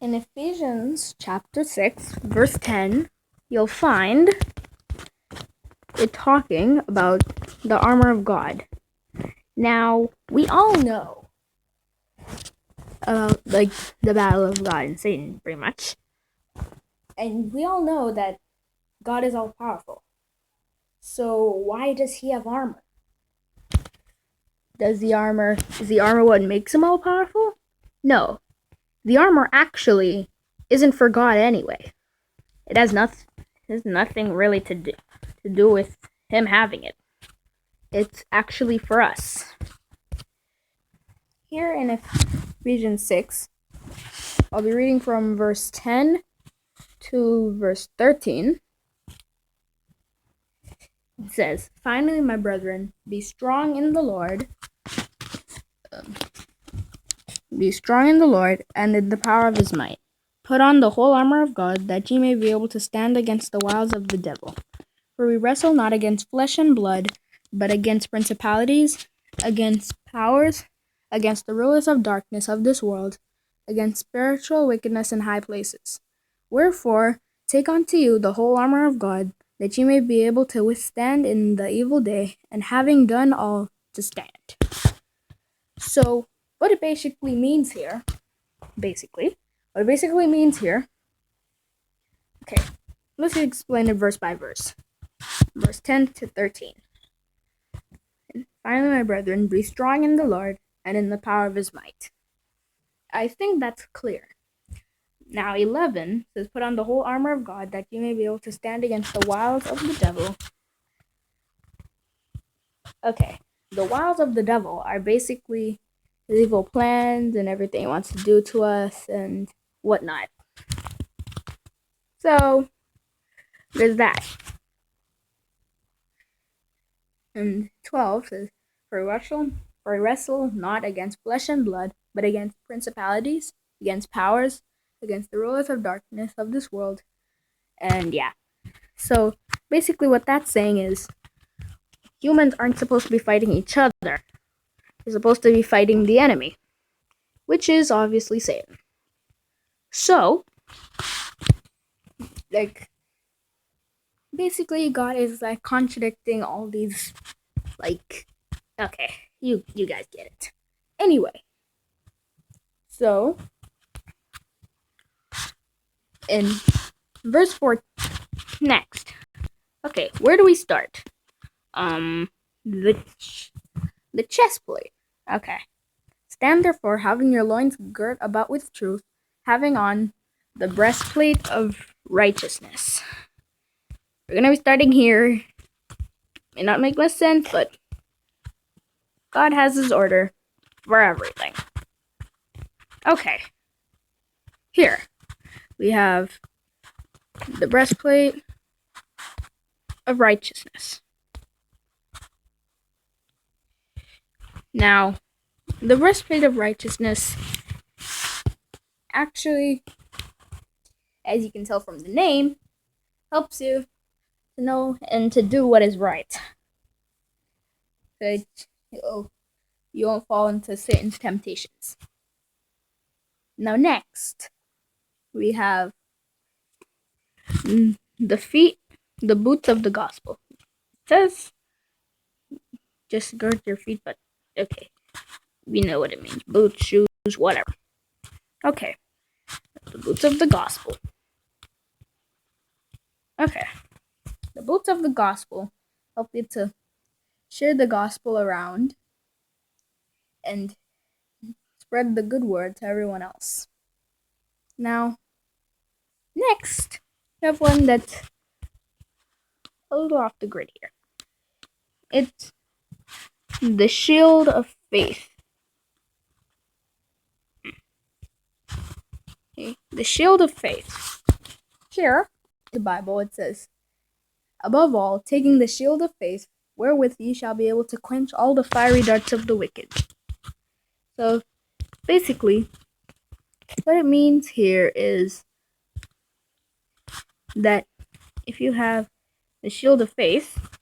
In Ephesians chapter 6, verse 10, you'll find it talking about the armor of God. Now, we all know about the battle of God and Satan, pretty much. And we all know that God is all powerful. So why does he have armor? Is the armor what makes him all powerful? No. The armor actually isn't for God anyway. It has nothing really to do with him having it. It's actually for us. Here in Ephesians 6, I'll be reading from verse 10 to verse 13. It says, "Finally, my brethren, be strong in the Lord. Be strong in the Lord and in the power of his might. Put on the whole armor of God, that ye may be able to stand against the wiles of the devil. For we wrestle not against flesh and blood, but against principalities, against powers, against the rulers of darkness of this world, against spiritual wickedness in high places. Wherefore, take unto you the whole armor of God, that ye may be able to withstand in the evil day, and having done all, to stand." So, what it basically means here, okay, let's explain it verse by verse. Verse 10 to 13. "And finally, my brethren, be strong in the Lord and in the power of his might." I think that's clear. Now 11 says, "Put on the whole armor of God, that you may be able to stand against the wiles of the devil." Okay, the wiles of the devil are basically his evil plans and everything he wants to do to us and whatnot. So, there's that. And 12 says, For we wrestle not against flesh and blood, but against principalities, against powers, against the rulers of darkness of this world." And yeah. So basically what that's saying is humans aren't supposed to be fighting each other. They're supposed to be fighting the enemy, which is obviously Satan. So, basically God is contradicting all these, okay, you guys get it. Anyway, so in verse 4 next. Okay, where do we start? The chest plate. Okay. "Stand therefore, having your loins girt about with truth, having on the breastplate of righteousness." We're gonna be starting here. May not make much sense, but God has his order for everything. Okay. Here we have the breastplate of righteousness. Now, the breastplate of righteousness actually, as you can tell from the name, helps you to know and to do what is right. So you won't fall into Satan's temptations. Now next, we have the boots of the gospel. It says just gird your feet, but okay, we know what it means. Boots, shoes, whatever. Okay, the boots of the gospel. Okay, the boots of the gospel help you to share the gospel around and spread the good word to everyone else. Now, next, we have one that's a little off the grid here. It's the shield of faith. Okay, the shield of faith. Here, in the Bible, it says, "Above all, taking the shield of faith, wherewith ye shall be able to quench all the fiery darts of the wicked." So, basically, what it means here is that if you have the shield of faith,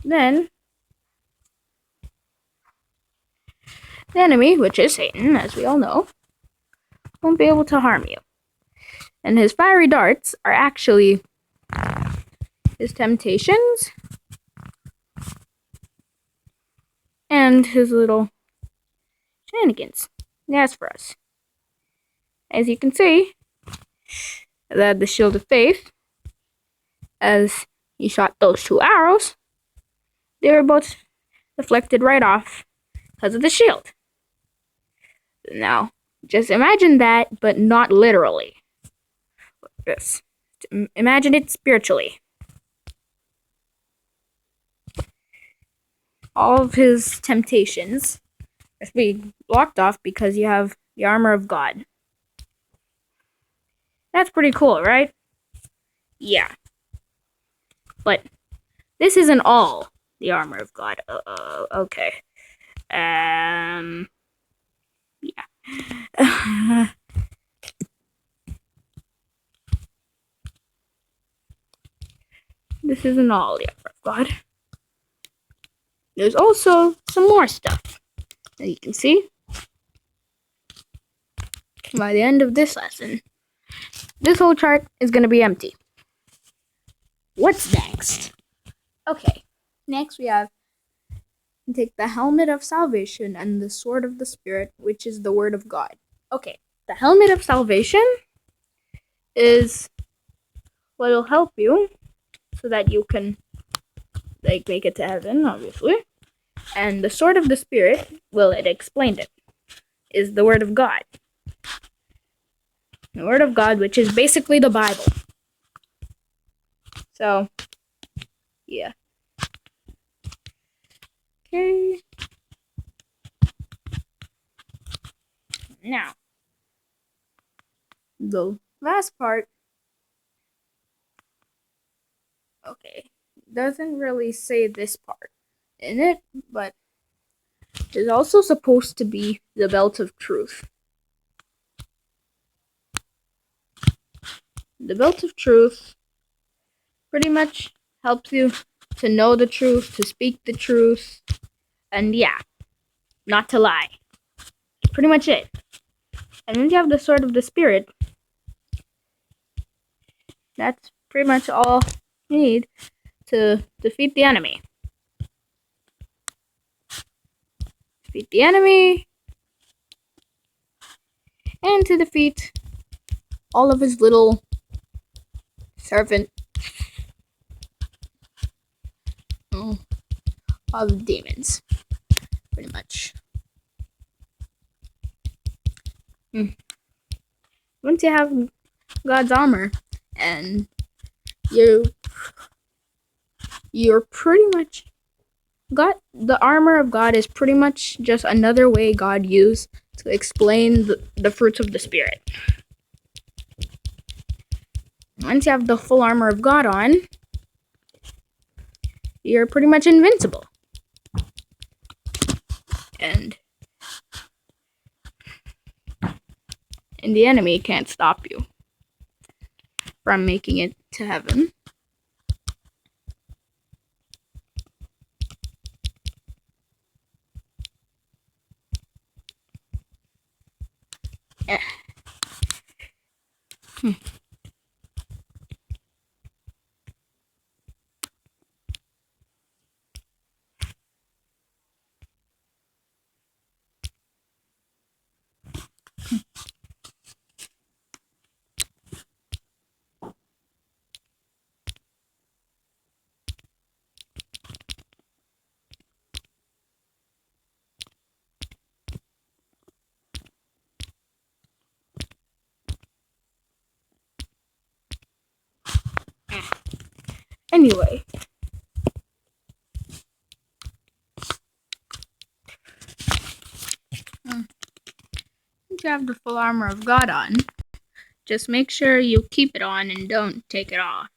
then the enemy, which is Satan, as we all know, won't be able to harm you. And his fiery darts are actually his temptations and his little shenanigans he has for us. As you can see, that the shield of faith, as he shot those 2 arrows, they were both deflected right off because of the shield. Now, just imagine that, but not literally. Just imagine it spiritually. All of his temptations must be blocked off because you have the armor of God. That's pretty cool, right? Yeah. But this isn't all the armor of God. Okay. Yeah. This isn't all the armor of God. There's also some more stuff. As you can see, by the end of this lesson, this whole chart is going to be empty. What's next? Okay, next we have take the helmet of salvation and the sword of the Spirit, which is the word of God. Okay, the helmet of salvation is what will help you so that you can make it to heaven, obviously. And the sword of the Spirit, well, it explained it, is the word of God. The word of God, which is basically the Bible. So, yeah. Okay. Now, the last part, okay, doesn't really say this part in it, but it's also supposed to be the belt of truth. The belt of truth pretty much helps you to know the truth, to speak the truth, and yeah, not to lie. Pretty much it. And then you have the sword of the Spirit. That's pretty much all you need to defeat the enemy. Defeat the enemy, and to defeat all of his little servant of demons, pretty much. Once you have God's armor, and you're pretty much got the armor of God is pretty much just another way God used to explain the fruits of the Spirit. Once you have the full armor of God on, you're pretty much invincible. And the enemy can't stop you from making it to heaven. Anyway, once you have the full armor of God on, just make sure you keep it on and don't take it off.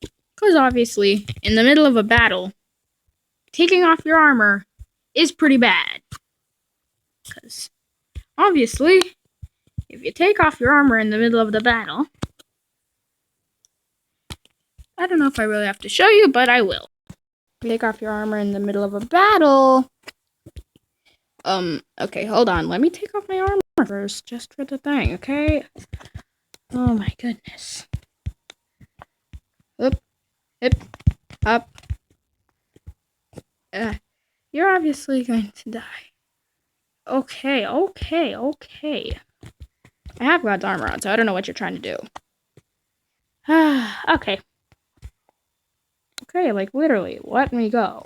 Because obviously, in the middle of a battle, taking off your armor is pretty bad. Because obviously, if you take off your armor in the middle of the battle, I don't know if I really have to show you, but I will. Take off your armor in the middle of a battle. Okay, hold on. Let me take off my armor. first, just for the thing, okay? Oh my goodness. Up, up. You're obviously going to die. Okay. I have God's armor on, so I don't know what you're trying to do. Okay. Okay, like literally, let me go.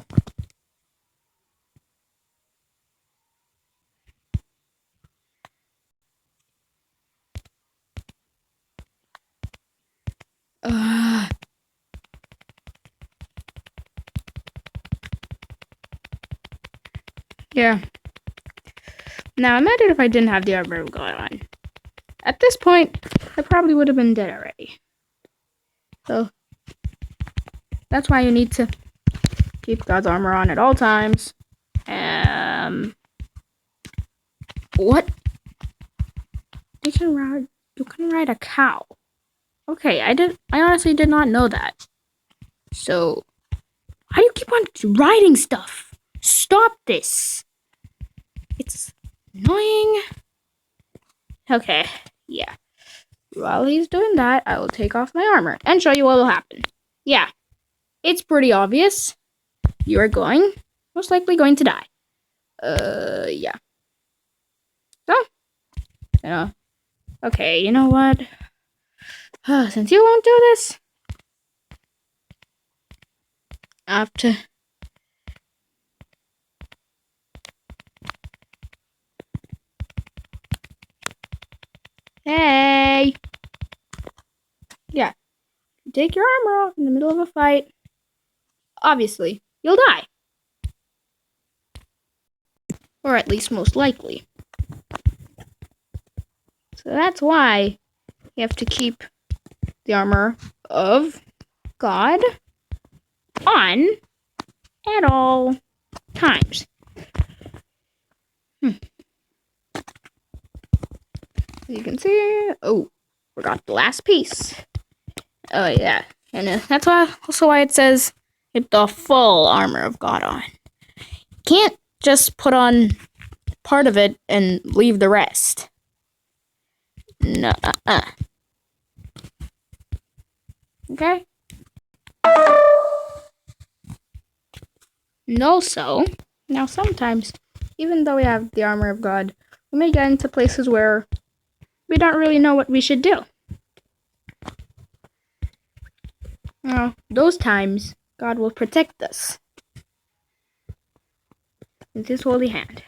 Yeah. Now imagine if I didn't have the armor of God on. At this point, I probably would have been dead already. So that's why you need to keep God's armor on at all times. What? You can ride a cow. Okay, I honestly did not know that. So why do you keep on riding stuff? Stop this. It's annoying. Okay, yeah. While he's doing that, I will take off my armor and show you what will happen. Yeah, it's pretty obvious. You are most likely going to die. Yeah. So, okay, you know what? Since you won't do this, I have to... Hey! Yeah. Take your armor off in the middle of a fight. Obviously, you'll die. Or at least most likely. So that's why you have to keep the armor of God on at all times. As you can see, forgot the last piece. Oh yeah, and that's also why it says keep the full armor of God on. You can't just put on part of it and leave the rest. No. Okay? And also, now sometimes, even though we have the armor of God, we may get into places where we don't really know what we should do. Those times, God will protect us with His holy hand.